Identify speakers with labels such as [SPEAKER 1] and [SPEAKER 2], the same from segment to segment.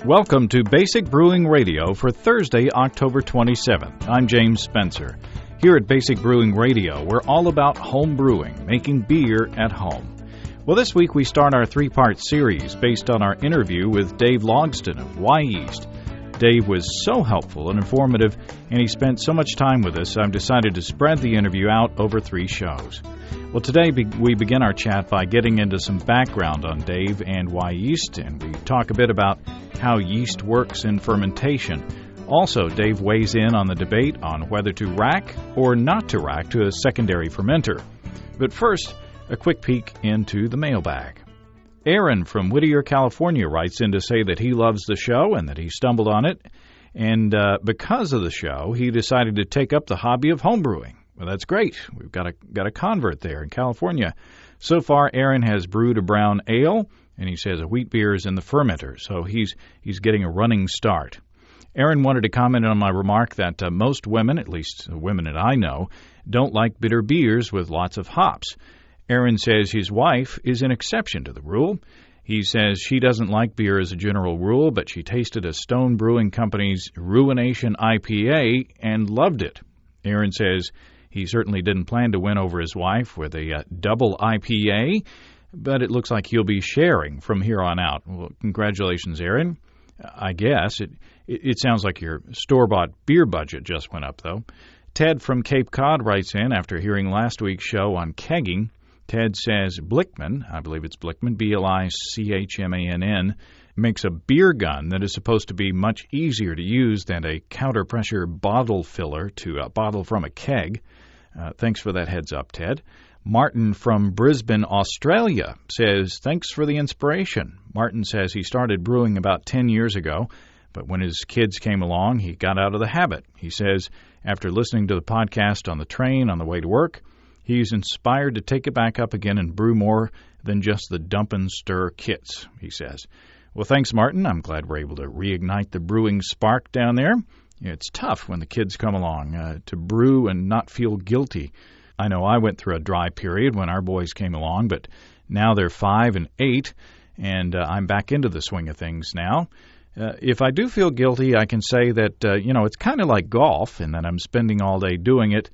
[SPEAKER 1] Welcome to Basic Brewing Radio for Thursday, October 27th. I'm James Spencer. Here at Basic Brewing Radio, we're all about home brewing, making beer at home. Well, this week we start our three-part series based on our interview with Dave Logsdon of Wyeast. Dave was so helpful and informative, and he spent so much time with us, I've decided to spread the interview out over 3 shows. Well, today we begin our chat by getting into some background on Dave and Wyeast, and we talk a bit about how yeast works in fermentation. Also, Dave weighs in on the debate on whether to rack or not to rack to a secondary fermenter. But first, a quick peek into the mailbag. Aaron from Whittier, California writes in to say that he loves the show and that he stumbled on it, and because of the show, he decided to take up the hobby of homebrewing. Well, that's great. We've got a convert there in California. So far, Aaron has brewed a brown ale, and he says a wheat beer is in the fermenter, so he's getting a running start. Aaron wanted to comment on my remark that most women, at least women that I know, don't like bitter beers with lots of hops. Aaron says his wife is an exception to the rule. He says she doesn't like beer as a general rule, but she tasted a Stone Brewing Company's Ruination IPA and loved it. Aaron says he certainly didn't plan to win over his wife with a double IPA, but it looks like he'll be sharing from here on out. Well, congratulations, Aaron. I guess. It sounds like your store-bought beer budget just went up, though. Ted from Cape Cod writes in after hearing last week's show on kegging. Ted says Blickman, I believe it's Blickman, B-L-I-C-H-M-A-N-N, makes a beer gun that is supposed to be much easier to use than a counter-pressure bottle filler to bottle from a keg. Thanks for that heads up, Ted. Martin from Brisbane, Australia says, thanks for the inspiration. Martin says he started brewing about 10 years ago, but when his kids came along, he got out of the habit. He says, after listening to the podcast on the train on the way to work, he's inspired to take it back up again and brew more than just the dump and stir kits, he says. Well, thanks, Martin. I'm glad we're able to reignite the brewing spark down there. It's tough when the kids come along to brew and not feel guilty. I know I went through a dry period when our boys came along, but now they're 5 and 8, and I'm back into the swing of things now. If I do feel guilty, I can say that, it's kind of like golf, and that I'm spending all day doing it,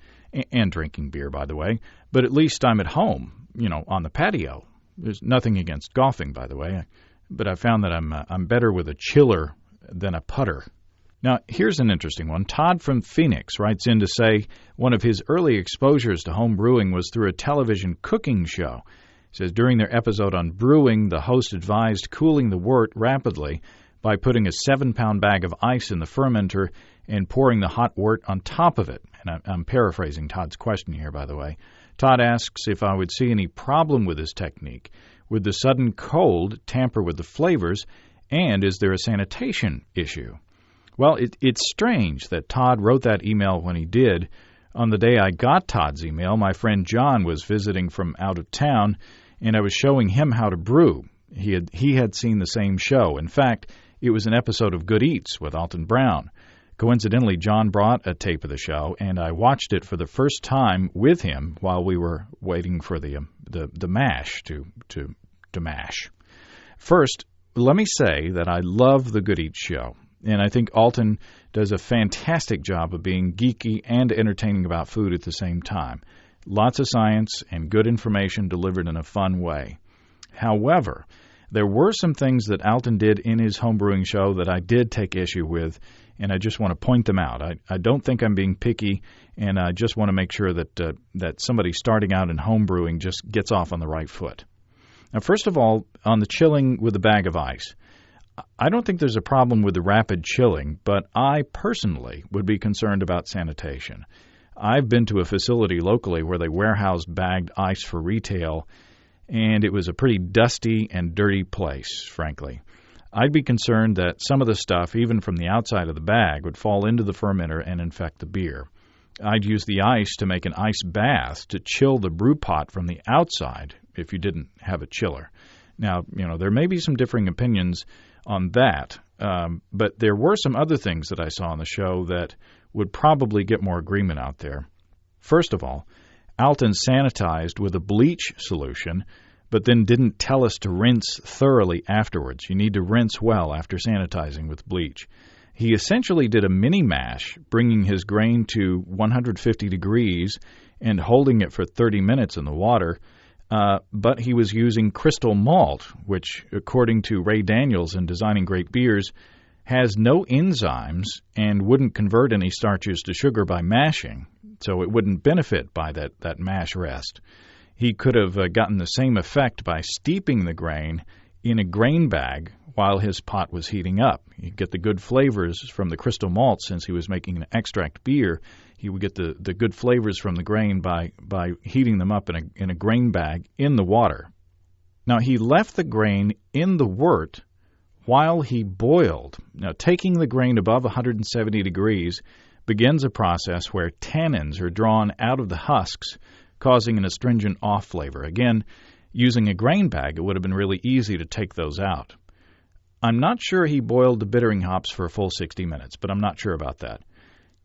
[SPEAKER 1] and drinking beer, by the way, but at least I'm at home, on the patio. There's nothing against golfing, by the way, but I found that I'm better with a chiller than a putter. Now, here's an interesting one. Todd from Phoenix writes in to say one of his early exposures to home brewing was through a television cooking show. He says during their episode on brewing, the host advised cooling the wort rapidly by putting a 7-pound bag of ice in the fermenter and pouring the hot wort on top of it. And I'm paraphrasing Todd's question here, by the way. Todd asks if I would see any problem with this technique. Would the sudden cold tamper with the flavors, and is there a sanitation issue? Well, it's strange that Todd wrote that email when he did. On the day I got Todd's email, my friend John was visiting from out of town, and I was showing him how to brew. He had seen the same show. In fact, it was an episode of Good Eats with Alton Brown. Coincidentally, John brought a tape of the show, and I watched it for the first time with him while we were waiting for the mash to mash. First, let me say that I love the Good Eats show, and I think Alton does a fantastic job of being geeky and entertaining about food at the same time. Lots of science and good information delivered in a fun way. However, there were some things that Alton did in his homebrewing show that I did take issue with, and I just want to point them out. I don't think I'm being picky, and I just want to make sure that somebody starting out in homebrewing just gets off on the right foot. Now, first of all, on the chilling with a bag of ice, I don't think there's a problem with the rapid chilling, but I personally would be concerned about sanitation. I've been to a facility locally where they warehouse bagged ice for retail, and it was a pretty dusty and dirty place, frankly. I'd be concerned that some of the stuff, even from the outside of the bag, would fall into the fermenter and infect the beer. I'd use the ice to make an ice bath to chill the brew pot from the outside if you didn't have a chiller. Now, there may be some differing opinions on that, but there were some other things that I saw on the show that would probably get more agreement out there. First of all, Alton sanitized with a bleach solution but then didn't tell us to rinse thoroughly afterwards. You need to rinse well after sanitizing with bleach. He essentially did a mini mash, bringing his grain to 150 degrees and holding it for 30 minutes in the water, but he was using crystal malt, which, according to Ray Daniels in Designing Great Beers, has no enzymes and wouldn't convert any starches to sugar by mashing, so it wouldn't benefit by that mash rest. He could have gotten the same effect by steeping the grain in a grain bag while his pot was heating up. You'd get the good flavors from the crystal malt. Since he was making an extract beer, he would get the good flavors from the grain by heating them up in a grain bag in the water. Now, he left the grain in the wort while he boiled. Now, taking the grain above 170 degrees begins a process where tannins are drawn out of the husks, causing an astringent off flavor. Again, using a grain bag, it would have been really easy to take those out. I'm not sure he boiled the bittering hops for a full 60 minutes, but I'm not sure about that.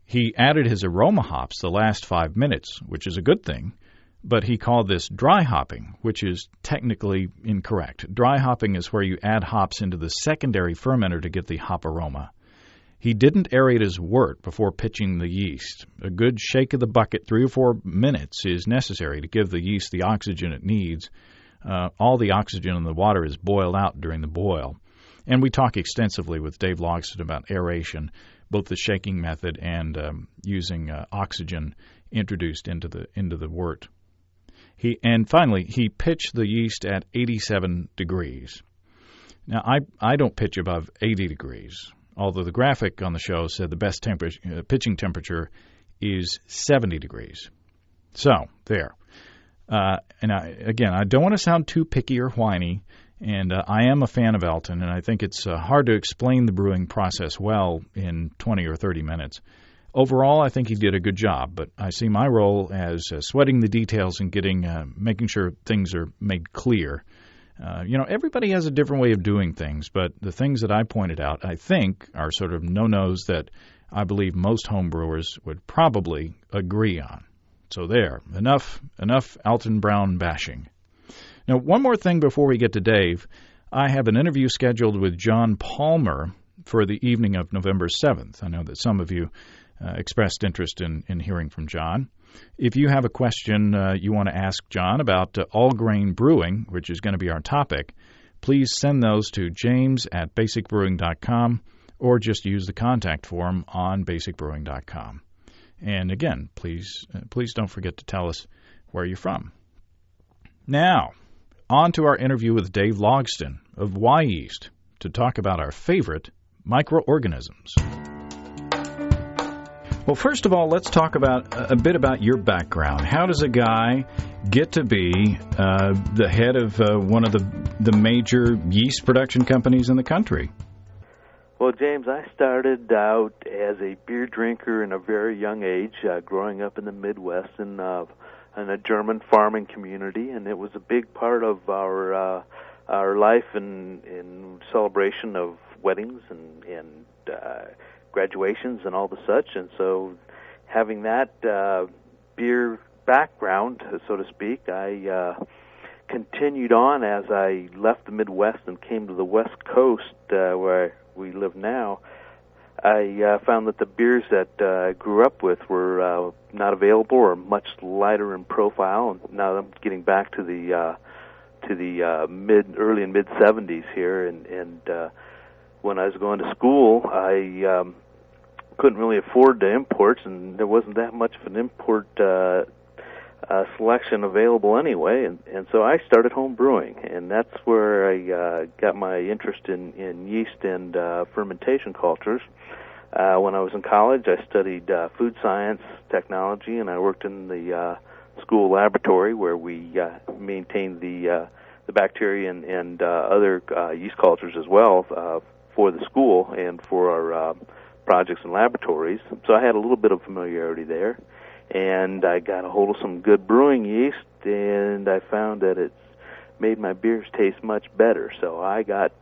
[SPEAKER 1] He added his aroma hops the last 5 minutes, which is a good thing, but he called this dry hopping, which is technically incorrect. Dry hopping is where you add hops into the secondary fermenter to get the hop aroma. He didn't aerate his wort before pitching the yeast. A good shake of the bucket, 3 or 4 minutes, is necessary to give the yeast the oxygen it needs. All the oxygen in the water is boiled out during the boil. And we talk extensively with Dave Logsdon about aeration, both the shaking method and using oxygen introduced into the wort. Finally, he pitched the yeast at 87 degrees. Now, I don't pitch above 80 degrees, although the graphic on the show said the best pitching temperature is 70 degrees. So, there. I don't want to sound too picky or whiny, and I am a fan of Elton, and I think it's hard to explain the brewing process well in 20 or 30 minutes. Overall, I think he did a good job, but I see my role as sweating the details and making sure things are made clear. Everybody has a different way of doing things, but the things that I pointed out, I think, are sort of no-nos that I believe most home brewers would probably agree on. So there, enough Alton Brown bashing. Now, one more thing before we get to Dave. I have an interview scheduled with John Palmer for the evening of November 7th. I know that some of you expressed interest in hearing from John. If you have a question you want to ask John about all-grain brewing, which is going to be our topic, please send those to james@basicbrewing.com or just use the contact form on basicbrewing.com. And again, please don't forget to tell us where you're from. Now, on to our interview with Dave Logsdon of Wyeast to talk about our favorite microorganisms. Well, first of all, let's talk about a bit about your background. How does a guy get to be the head of one of the major yeast production companies in the country?
[SPEAKER 2] Well, James, I started out as a beer drinker in a very young age, growing up in the Midwest in a German farming community, and it was a big part of our life in celebration of weddings and graduations and all the such. And so having that beer background, so to speak, I continued on as I left the Midwest and came to the West Coast where we live now. I found that the beers that I grew up with were not available or much lighter in profile. And now I'm getting back to the early and mid 70s here, and when I was going to school, I couldn't really afford the imports, and there wasn't that much of an import selection available anyway, and so I started home brewing, and that's where I got my interest in yeast and fermentation cultures. When I was in college, I studied food science technology, and I worked in the school laboratory where we maintained the bacteria and other yeast cultures as well for the school and for our projects and laboratories. So I had a little bit of familiarity there. And I got a hold of some good brewing yeast, and I found that it made my beers taste much better. So I got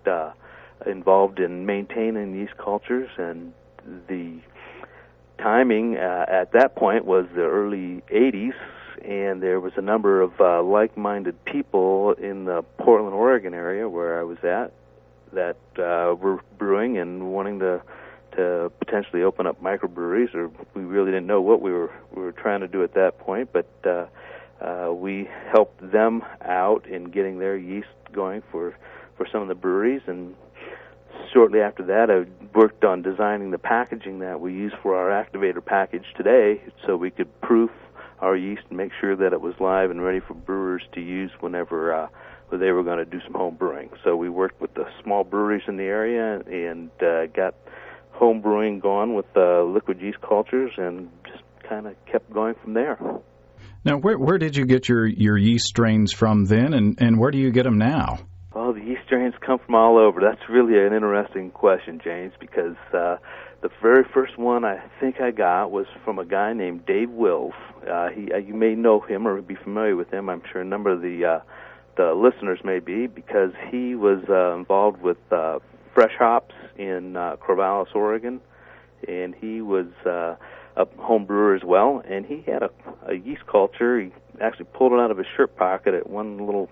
[SPEAKER 2] involved in maintaining yeast cultures, and the timing at that point was the early 80s, and there was a number of like-minded people in the Portland, Oregon area where I was at that were brewing and wanting to potentially open up microbreweries, or we really didn't know what we were trying to do at that point, but we helped them out in getting their yeast going for some of the breweries. And shortly after that, I worked on designing the packaging that we use for our activator package today, so we could proof our yeast and make sure that it was live and ready for brewers to use whenever they were going to do some home brewing. So we worked with the small breweries in the area and got home brewing going with liquid yeast cultures, and just kind of kept going from there.
[SPEAKER 1] Now, where did you get your yeast strains from then, and where do you get them now?
[SPEAKER 2] Well, the yeast strains come from all over. That's really an interesting question, James, because the very first one I think I got was from a guy named Dave Wills. You may know him or be familiar with him. I'm sure a number of the listeners may be, because he was involved with fresh hops in Corvallis, Oregon, and he was a home brewer as well, and he had a yeast culture. He actually pulled it out of his shirt pocket at one little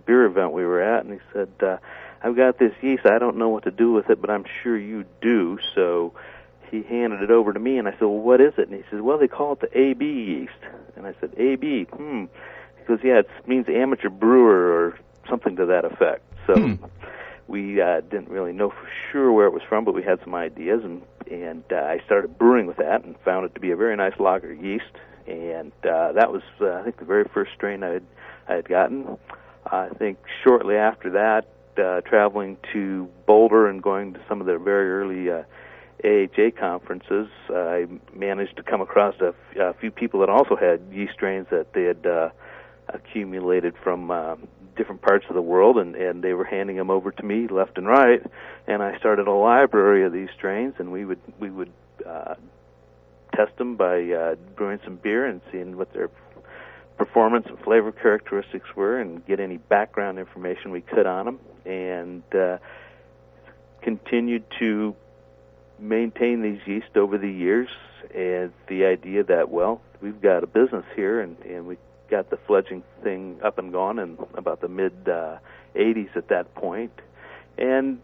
[SPEAKER 2] beer event we were at, and he said, I've got this yeast, I don't know what to do with it, but I'm sure you do. So he handed it over to me, and I said, well, what is it? And he said, well, they call it the AB yeast. And I said, AB, He goes, yeah, it means amateur brewer or something to that effect. So we didn't really know for sure where it was from, but we had some ideas, and I started brewing with that and found it to be a very nice lager yeast. And that was, I think, the very first strain I had gotten. I think shortly after that, traveling to Boulder and going to some of their very early AHA conferences, I managed to come across a few people that also had yeast strains that they had accumulated from different parts of the world, and they were handing them over to me left and right, and I started a library of these strains, and we would test them by brewing some beer and seeing what their performance and flavor characteristics were, and get any background information we could on them, and continued to maintain these yeast over the years, and the idea that, well, we've got a business here, and we got the fledgling thing up and going in about the mid-'80s at that point. And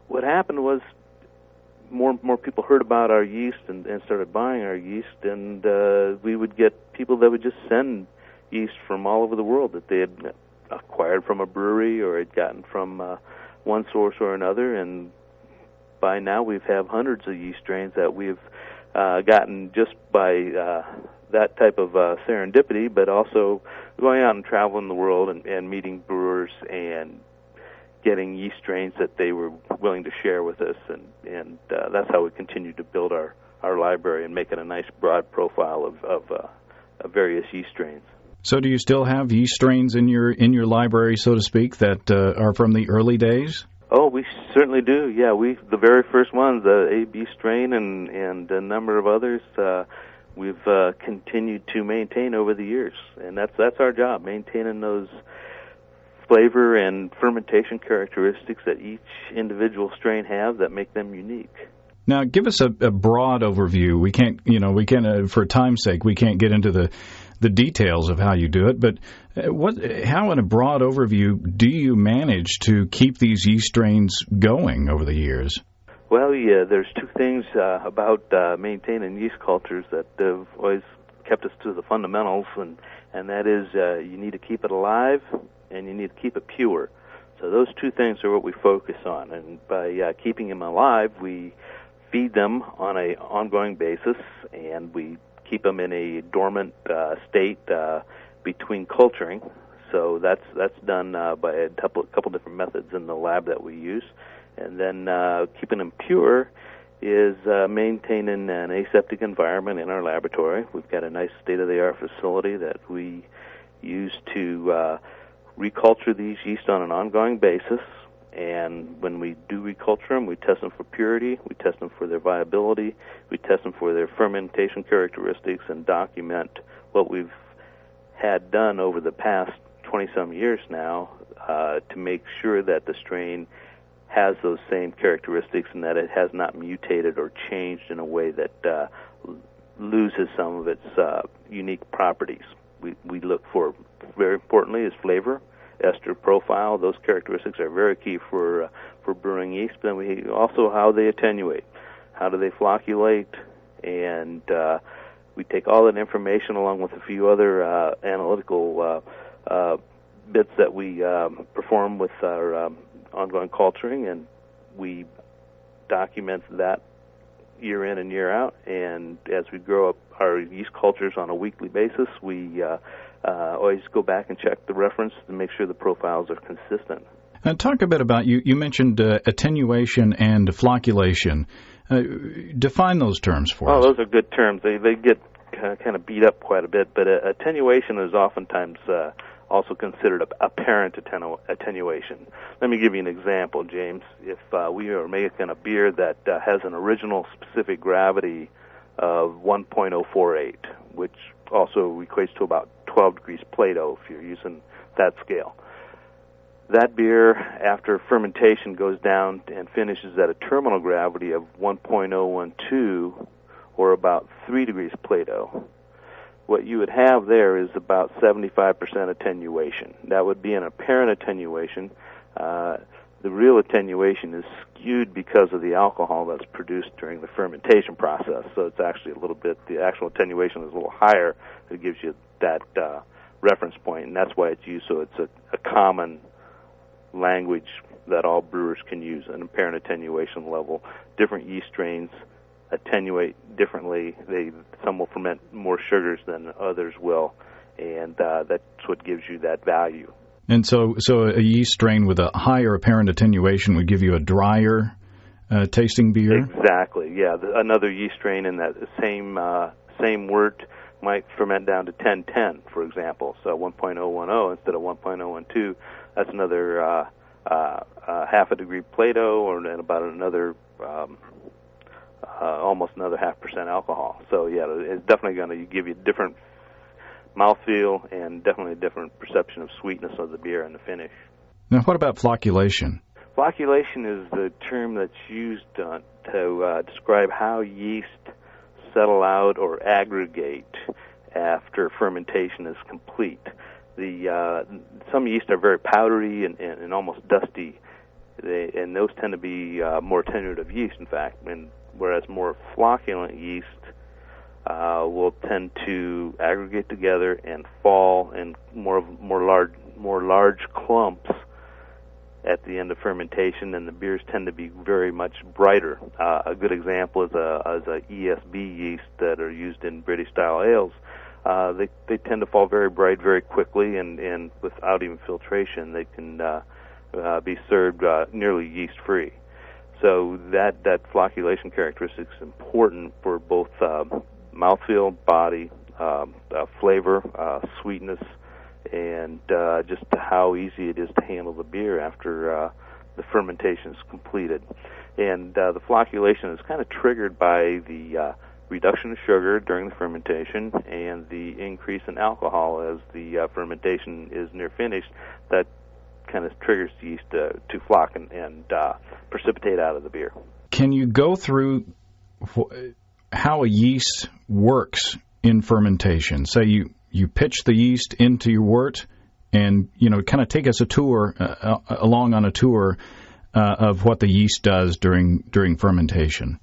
[SPEAKER 2] what happened was more people heard about our yeast and started buying our yeast, and we would get people that would just send yeast from all over the world that they had acquired from a brewery or had gotten from one source or another. And by now we have hundreds of yeast strains that we've gotten just by that type of serendipity, but also going out and traveling the world and meeting brewers and getting yeast strains that they were willing to share with us, and that's how we continued to build our library and make it a nice broad profile of various yeast strains.
[SPEAKER 1] So do you still have yeast strains in your library, so to speak, that are from the early days?
[SPEAKER 2] Oh, we certainly do. Yeah, the very first ones, the AB strain and a number of others, we've continued to maintain over the years, and that's our job, maintaining those flavor and fermentation characteristics that each individual strain has that make them unique.
[SPEAKER 1] Now, give us a broad overview. We can't, for time's sake, we can't get into the details of how you do it, but how, in a broad overview, do you manage to keep these yeast strains going over the years?
[SPEAKER 2] Well, yeah, there's two things about maintaining yeast cultures that have always kept us to the fundamentals, and that is you need to keep it alive and you need to keep it pure. So those two things are what we focus on, and by keeping them alive, we feed them on an ongoing basis, and we keep them in a dormant state between culturing. So that's done by a couple different methods in the lab that we use. And then keeping them pure is maintaining an aseptic environment in our laboratory. We've got a nice state-of-the-art facility that we use to reculture these yeast on an ongoing basis. And when we do reculture them, we test them for purity, we test them for their viability, we test them for their fermentation characteristics, and document what we've had done over the past 20-some years now to make sure that the strain has those same characteristics and that it has not mutated or changed in a way that loses some of its unique properties. we look for, very importantly, is flavor, ester profile. Those characteristics are very key for brewing yeast. Then we also how they attenuate, how do they flocculate, and we take all that information along with a few other analytical bits that we perform with our ongoing culturing, and we document that year in and year out. And as we grow up our yeast cultures on a weekly basis, we always go back and check the reference to make sure the profiles are consistent.
[SPEAKER 1] Talk a bit about, you mentioned attenuation and flocculation. Define those terms for us.
[SPEAKER 2] Oh, those are good terms. They get kind of beat up quite a bit, but attenuation is oftentimes also considered apparent attenuation. Let me give you an example, James. If we are making a beer that has an original specific gravity of 1.048, which also equates to about 12 degrees Plato if you're using that scale. That beer, after fermentation, goes down and finishes at a terminal gravity of 1.012, or about 3 degrees Plato. What you would have there is about 75% attenuation. That would be an apparent attenuation. The real attenuation is skewed because of the alcohol that's produced during the fermentation process. So it's actually a little bit, the actual attenuation is a little higher. It gives you that reference point, and that's why it's used. So it's a common language that all brewers can use, an apparent attenuation level. Different yeast strains attenuate differently. Some will ferment more sugars than others will, and that's what gives you that value.
[SPEAKER 1] And so a yeast strain with a higher apparent attenuation would give you a drier tasting beer?
[SPEAKER 2] Exactly, yeah. Another yeast strain in that same wort might ferment down to 1010, for example. So 1.010 instead of 1.012. That's another half a degree Plato, and about another almost another 0.5% alcohol. So yeah, it's definitely going to give you different mouthfeel and definitely a different perception of sweetness of the beer and the finish.
[SPEAKER 1] Now, what about flocculation?
[SPEAKER 2] Flocculation is the term that's used to describe how yeast settle out or aggregate after fermentation is complete. Some yeast are very powdery and almost dusty, and those tend to be more attenuative yeast, in fact, whereas more flocculent yeast will tend to aggregate together and fall in more large clumps at the end of fermentation, and the beers tend to be very much brighter. A good example is a ESB yeast that are used in British style ales. They tend to fall very bright very quickly, and without even filtration, they can be served nearly yeast free. So that flocculation characteristic is important for both mouthfeel, body, flavor, sweetness, and just how easy it is to handle the beer after the fermentation is completed. And the flocculation is kind of triggered by the reduction of sugar during the fermentation and the increase in alcohol as the fermentation is near finished. That kind of triggers the yeast to flock and precipitate out of the beer. Can you go through
[SPEAKER 1] how a yeast works in fermentation? Say you pitch the yeast into your wort, and kind of take us along on a tour of what the yeast does during fermentation.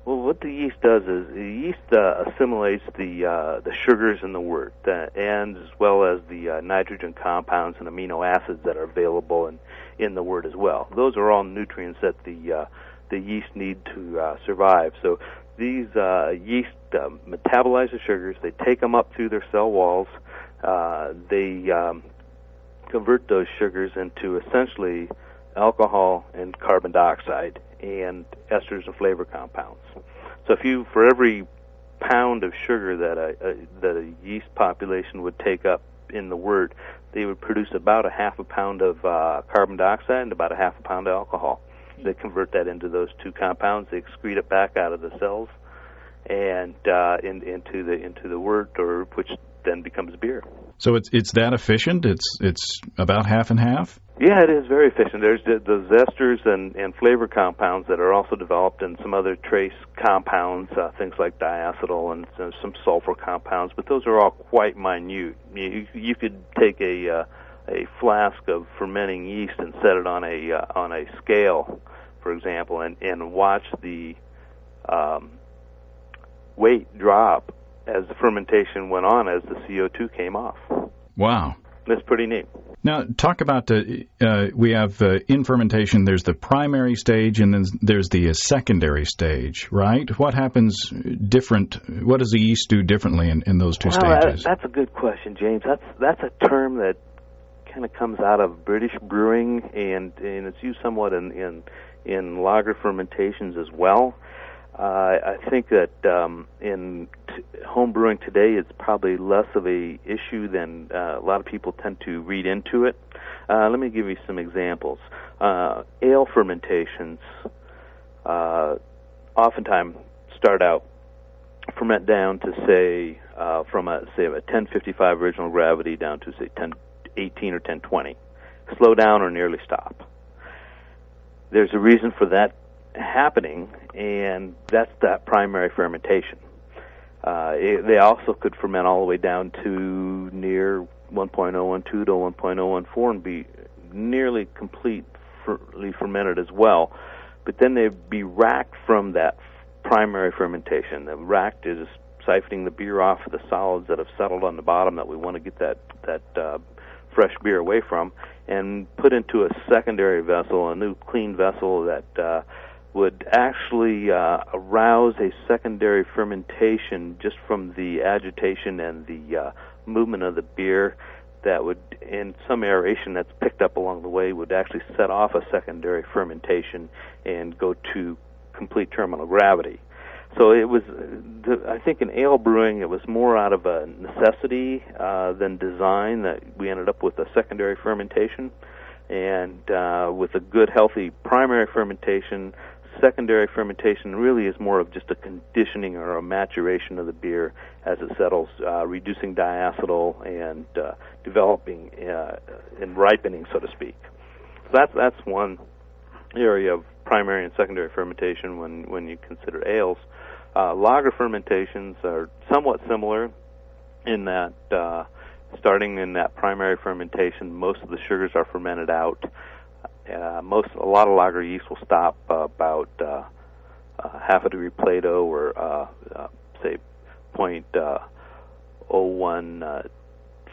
[SPEAKER 2] Well, what the yeast does is the yeast assimilates the sugars in the wort, and as well as the nitrogen compounds and amino acids that are available in the wort as well. Those are all nutrients that the yeast need to survive. So these yeast metabolize the sugars. They take them up through their cell walls. They convert those sugars into essentially alcohol and carbon dioxide and esters and flavor compounds. So for every pound of sugar that a yeast population would take up in the wort, they would produce about a half a pound of carbon dioxide and about a half a pound of alcohol. They convert that into those two compounds. They excrete it back out of the cells and into the wort, which then becomes beer.
[SPEAKER 1] So it's that efficient? It's about half and half?
[SPEAKER 2] Yeah, it is very efficient. There's the esters and flavor compounds that are also developed in some other trace compounds, things like diacetyl and some sulfur compounds, but those are all quite minute. You could take a flask of fermenting yeast and set it on a scale, for example, and watch the weight drop as the fermentation went on, as the CO2 came off.
[SPEAKER 1] Wow.
[SPEAKER 2] That's pretty neat.
[SPEAKER 1] Now, talk about we have in fermentation, there's the primary stage and then there's the secondary stage, right? What happens different? What does the yeast do differently in those two stages?
[SPEAKER 2] That's a good question, James. That's a term that kind of comes out of British brewing, and it's used somewhat in lager fermentations as well. I think that in home brewing today, it's probably less of a issue than a lot of people tend to read into it. Let me give you some examples. Ale fermentations oftentimes start out, ferment down to say from a 1055 original gravity down to say 1018 or 1020. Slow down or nearly stop. There's a reason for that happening, and that's that primary fermentation. They also could ferment all the way down to near 1.012 to 1.014 and be nearly completely fermented as well. But then they'd be racked from that primary fermentation. The racked is siphoning the beer off of the solids that have settled on the bottom that we want to get that fresh beer away from, and put into a secondary vessel, a new clean vessel that would actually arouse a secondary fermentation just from the agitation and the movement of the beer that would, in some aeration that's picked up along the way, would actually set off a secondary fermentation and go to complete terminal gravity. So it was, I think in ale brewing, it was more out of a necessity than design that we ended up with a secondary fermentation. And with a good, healthy primary fermentation, secondary fermentation really is more of just a conditioning or a maturation of the beer as it settles, reducing diacetyl and developing and ripening, so to speak. So that's one area of primary and secondary fermentation when you consider ales. Lager fermentations are somewhat similar in that starting in that primary fermentation, most of the sugars are fermented out. A lot of lager yeast will stop about half a degree Plato or say 0.014 to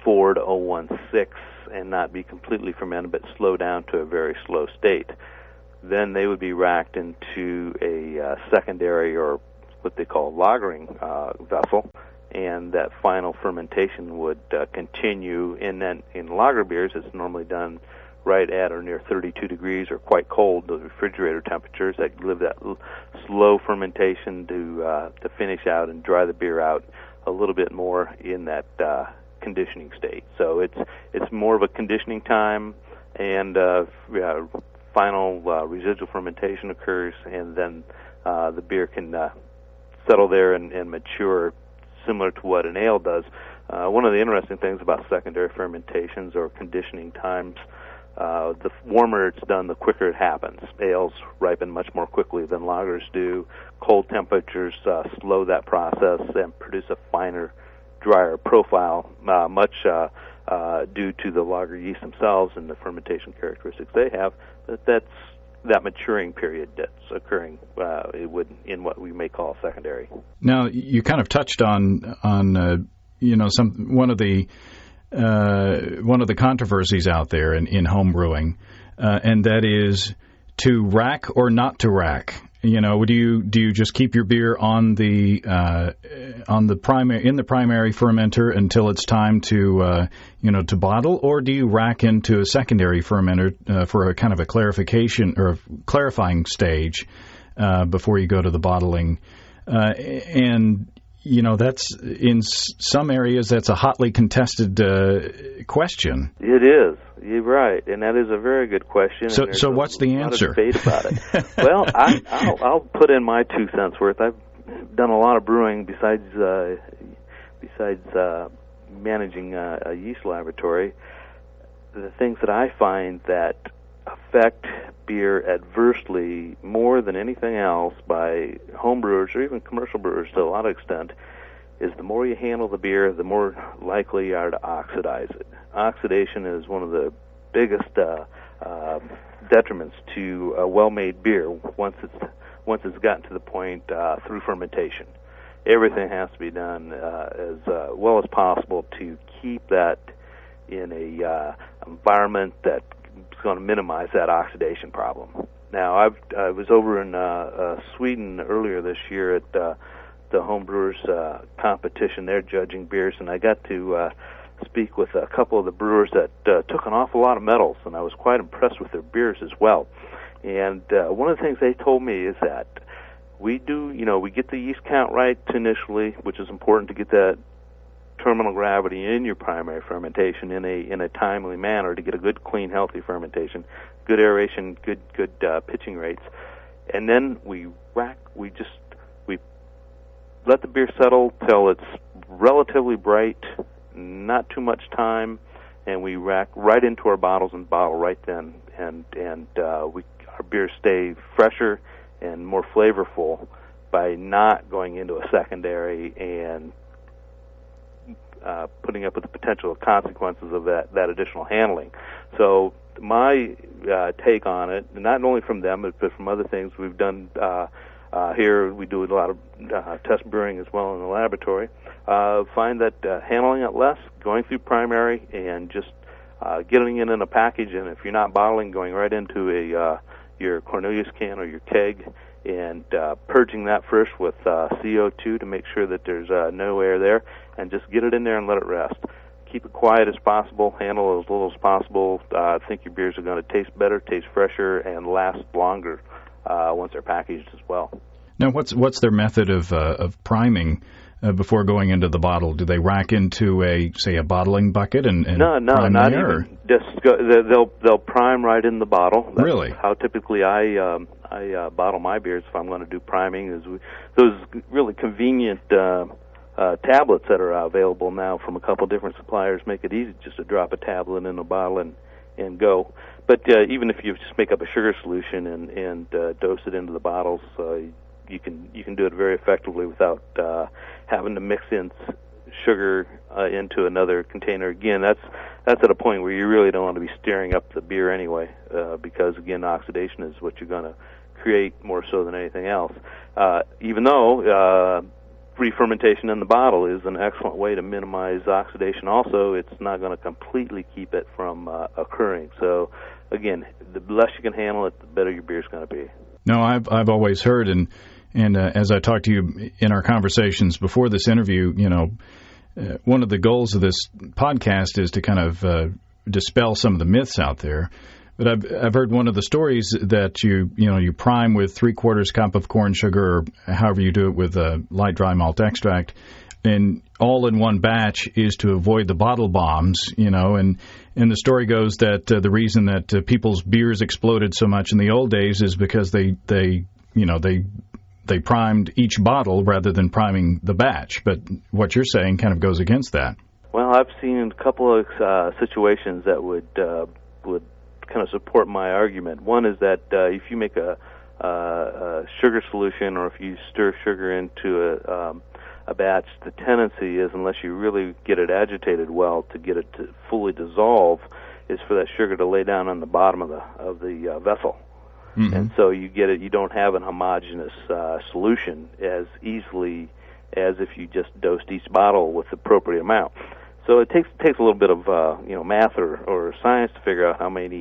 [SPEAKER 2] 0.016 and not be completely fermented, but slow down to a very slow state. Then they would be racked into a secondary or what they call lagering vessel, and that final fermentation would continue. And then in lager beers, it's normally done right at or near 32 degrees or quite cold, the refrigerator temperatures that live that slow fermentation to finish out and dry the beer out a little bit more in that conditioning state. So it's more of a conditioning time, and final residual fermentation occurs, and then the beer can settle there and mature similar to what an ale does. One of the interesting things about secondary fermentations or conditioning times, the warmer it's done, the quicker it happens. Ales ripen much more quickly than lagers do. Cold temperatures slow that process and produce a finer, drier profile, much due to the lager yeast themselves and the fermentation characteristics they have. But that's that maturing period that's occurring in what we may call secondary.
[SPEAKER 1] Now, you kind of touched on one of the controversies out there in home brewing, and that is to rack or not to rack. Do you just keep your beer on the primary fermenter until it's time to bottle, or do you rack into a secondary fermenter for a kind of a clarification or a clarifying stage before you go to the bottling? That's in some areas that's a hotly contested question.
[SPEAKER 2] It is. You're right, and that is a very good question.
[SPEAKER 1] So what's the answer?
[SPEAKER 2] There's a lot of debate about it. Well, I'll put in my 2 cents worth. I've done a lot of brewing besides managing a yeast laboratory. the things that I find that affect beer adversely more than anything else by home brewers or even commercial brewers to a lot of extent is the more you handle the beer, the more likely you are to oxidize it. Oxidation is one of the biggest detriments to a well-made beer once it's gotten to the point through fermentation. Everything has to be done as well as possible to keep that in a environment that's going to minimize that oxidation problem. Now, I was over in Sweden earlier this year at the homebrewers competition. They're judging beers, and I got to speak with a couple of the brewers that took an awful lot of medals, and I was quite impressed with their beers as well. And one of the things they told me is that we get the yeast count right initially, which is important to get that terminal gravity in your primary fermentation in a timely manner to get a good, clean, healthy fermentation, good aeration, good pitching rates, and then we let the beer settle till it's relatively bright, not too much time, and we rack right into our bottles and bottle right then, and our beers stay fresher and more flavorful by not going into a secondary and putting up with the potential consequences of that additional handling. So my take on it, not only from them, but from other things we've done here, we do a lot of test brewing as well in the laboratory, find that handling it less, going through primary, and just getting it in a package, and if you're not bottling, going right into your Cornelius can or your keg, and purging that first with CO2 to make sure that there's no air there, and just get it in there and let it rest. Keep it quiet as possible, handle it as little as possible. I think your beers are going to taste better, taste fresher, and last longer once they're packaged as well.
[SPEAKER 1] Now, what's their method of priming before going into the bottle? Do they rack into a bottling bucket and
[SPEAKER 2] no,
[SPEAKER 1] prime
[SPEAKER 2] not
[SPEAKER 1] there,
[SPEAKER 2] even. Just they'll prime right in the bottle. That's
[SPEAKER 1] really
[SPEAKER 2] how typically I bottle my beers if I'm going to do priming. Is those really convenient tablets that are available now from a couple different suppliers make it easy just to drop a tablet in a bottle and go. But even if you just make up a sugar solution and dose it into the bottles, you can do it very effectively without having to mix in sugar into another container. Again, that's at a point where you really don't want to be stirring up the beer anyway, because again, oxidation is what you're going to create more so than anything else. Even though re-fermentation in the bottle is an excellent way to minimize oxidation. Also, it's not going to completely keep it from occurring. So, again, the less you can handle it, the better your beer's going to be.
[SPEAKER 1] No, I've always heard, and as I talked to you in our conversations before this interview, one of the goals of this podcast is to kind of dispel some of the myths out there. But I've heard one of the stories that you prime with 3/4 cup of corn sugar, or however you do it with light dry malt extract, and all in one batch is to avoid the bottle bombs, and the story goes that the reason that people's beers exploded so much in the old days is because they primed each bottle rather than priming the batch. But what you're saying kind of goes against that.
[SPEAKER 2] Well, I've seen a couple of situations that would kind of support my argument. One is that if you make a sugar solution, or if you stir sugar into a batch, the tendency is, unless you really get it agitated well to get it to fully dissolve, is for that sugar to lay down on the bottom of the vessel. Mm-hmm. And so you don't have an homogeneous solution as easily as if you just dosed each bottle with the appropriate amount. So it takes a little bit of math or science to figure out how much.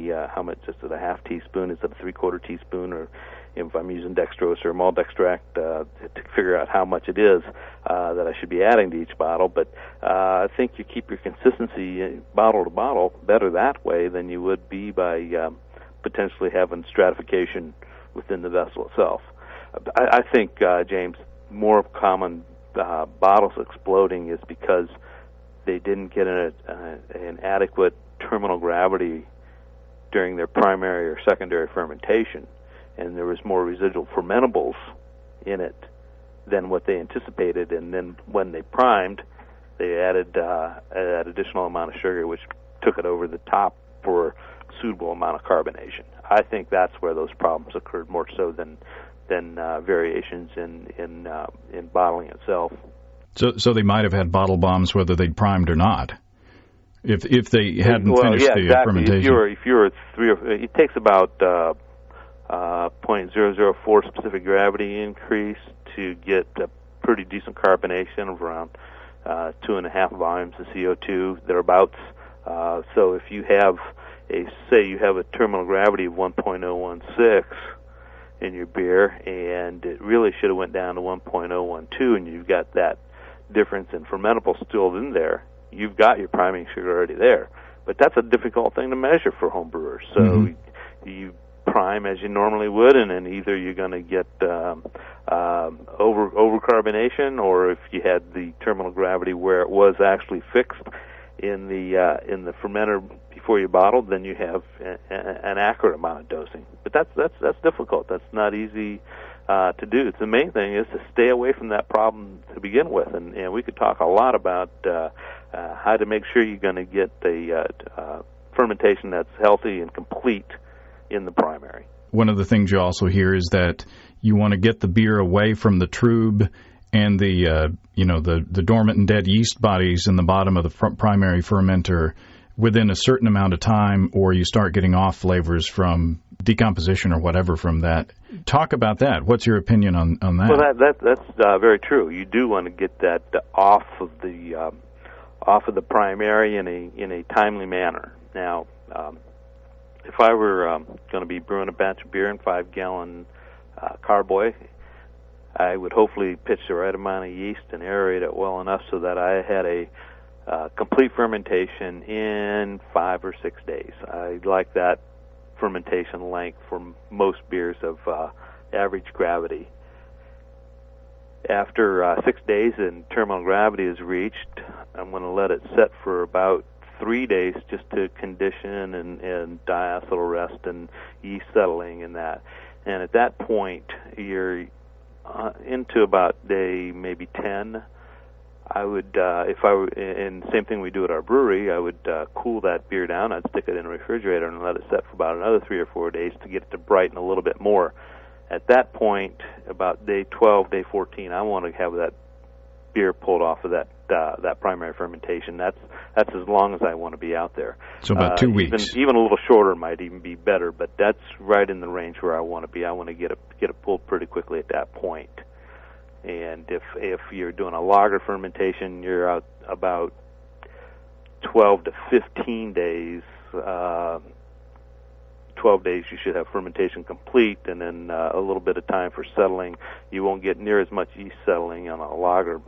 [SPEAKER 2] Is it a half teaspoon? Is it a 3/4 teaspoon? Or if I'm using dextrose or malt extract to figure out how much it is that I should be adding to each bottle. But I think you keep your consistency bottle to bottle better that way than you would be by potentially having stratification within the vessel itself. I think, James, more common bottles exploding is because they didn't get an adequate terminal gravity during their primary or secondary fermentation, and there was more residual fermentables in it than what they anticipated, and then when they primed, they added an additional amount of sugar, which took it over the top for suitable amount of carbonation. I think that's where those problems occurred more so than variations in bottling itself.
[SPEAKER 1] So they might have had bottle bombs whether they'd primed or not. If they hadn't finished the
[SPEAKER 2] exactly.
[SPEAKER 1] fermentation.
[SPEAKER 2] If you're it takes about 0.004 specific gravity increase to get a pretty decent carbonation of around 2.5 volumes of CO2 thereabouts. So if you have a terminal gravity of 1.016 in your beer, and it really should have went down to 1.012, and you've got that difference in fermentable still in there, you've got your priming sugar already there. But that's a difficult thing to measure for home brewers. So you prime as you normally would, and then either you're going to get overcarbonation, or if you had the terminal gravity where it was actually fixed in the fermenter before you bottled, then you have an accurate amount of dosing. But that's difficult. That's not easy to do. The main thing is to stay away from that problem to begin with, and we could talk a lot about how to make sure you're going to get the fermentation that's healthy and complete in the primary.
[SPEAKER 1] One of the things you also hear is that you want to get the beer away from the trub and the dormant and dead yeast bodies in the bottom of the primary fermenter within a certain amount of time, or you start getting off flavors from decomposition or whatever from that. Talk about that. What's your opinion on that?
[SPEAKER 2] Well, that's very true. You do want to get that off of the primary in a timely manner. Now, if I were going to be brewing a batch of beer in 5-gallon carboy, I would hopefully pitch the right amount of yeast and aerate it well enough so that I had a complete fermentation in 5 or 6 days. I like that fermentation length for most beers of average gravity. After 6 days and terminal gravity is reached, I'm going to let it set for about 3 days just to condition and diacetyl rest and yeast settling and that. And at that point, you're into about day maybe 10. I would, if I were, and same thing we do at our brewery, I would cool that beer down. I'd stick it in a refrigerator and let it set for about another 3 or 4 days to get it to brighten a little bit more. At that point, about day 12, day 14, I want to have that beer pulled off of that primary fermentation. That's as long as I want to be out there.
[SPEAKER 1] So about 2 weeks.
[SPEAKER 2] Even a little shorter might even be better, but that's right in the range where I want to be. I want to get it pulled pretty quickly at that point. And if you're doing a lager fermentation, you're out about 12 to 15 days. 12 days you should have fermentation complete, and then a little bit of time for settling. You won't get near as much yeast settling on a lager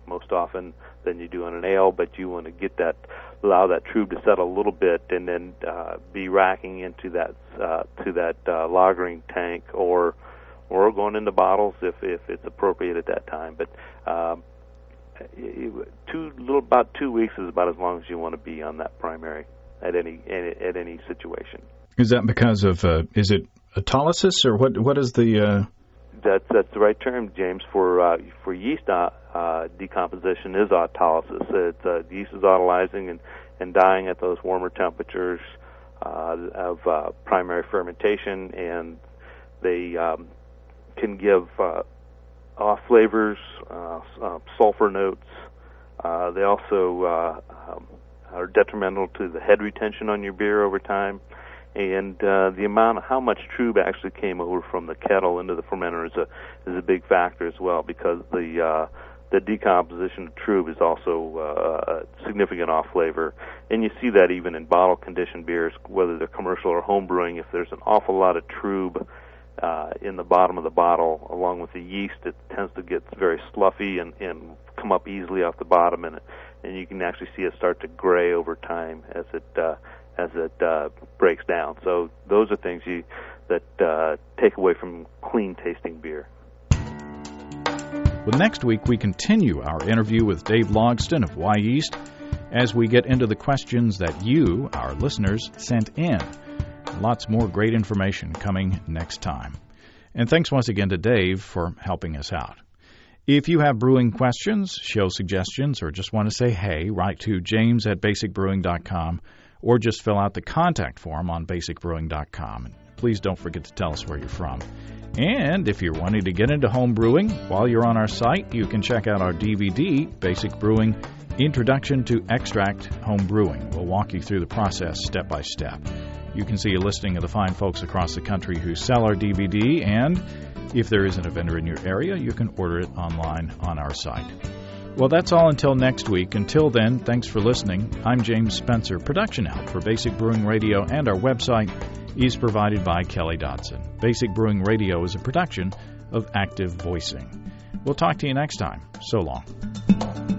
[SPEAKER 2] most often than you do on an ale, but you want to allow that trub to settle a little bit, and then be racking into that lagering tank or going into bottles if it's appropriate at that time. But about 2 weeks is about as long as you want to be on that primary at any situation.
[SPEAKER 1] Is that because of is it autolysis, or what is the?
[SPEAKER 2] That's the right term, James. For yeast decomposition is autolysis. Yeast is autolyzing and dying at those warmer temperatures of primary fermentation, and they can give off flavors, sulfur notes. They also are detrimental to the head retention on your beer over time. And the amount of how much trub actually came over from the kettle into the fermenter is a big factor as well, because the decomposition of trub is also a significant off flavor, and you see that even in bottle conditioned beers, whether they're commercial or home brewing. If there's an awful lot of trub in the bottom of the bottle, along with the yeast, it tends to get very sluffy and come up easily off the bottom, and you can actually see it start to gray over time as it breaks down. So those are things that take away from clean tasting beer.
[SPEAKER 1] Well, next week we continue our interview with Dave Logsdon of Wyeast as we get into the questions that you, our listeners, sent in. Lots more great information coming next time. And thanks once again to Dave for helping us out. If you have brewing questions, show suggestions, or just want to say hey, write to james@basicbrewing.com or just fill out the contact form on basicbrewing.com. And please don't forget to tell us where you're from. And if you're wanting to get into home brewing, while you're on our site, you can check out our DVD, Basic Brewing Introduction to Extract Home Brewing. We'll walk you through the process step by step. You can see a listing of the fine folks across the country who sell our DVD, and if there isn't a vendor in your area, you can order it online on our site. Well, that's all until next week. Until then, thanks for listening. I'm James Spencer. Production help for Basic Brewing Radio and our website is provided by Kelly Dodson. Basic Brewing Radio is a production of Active Voicing. We'll talk to you next time. So long.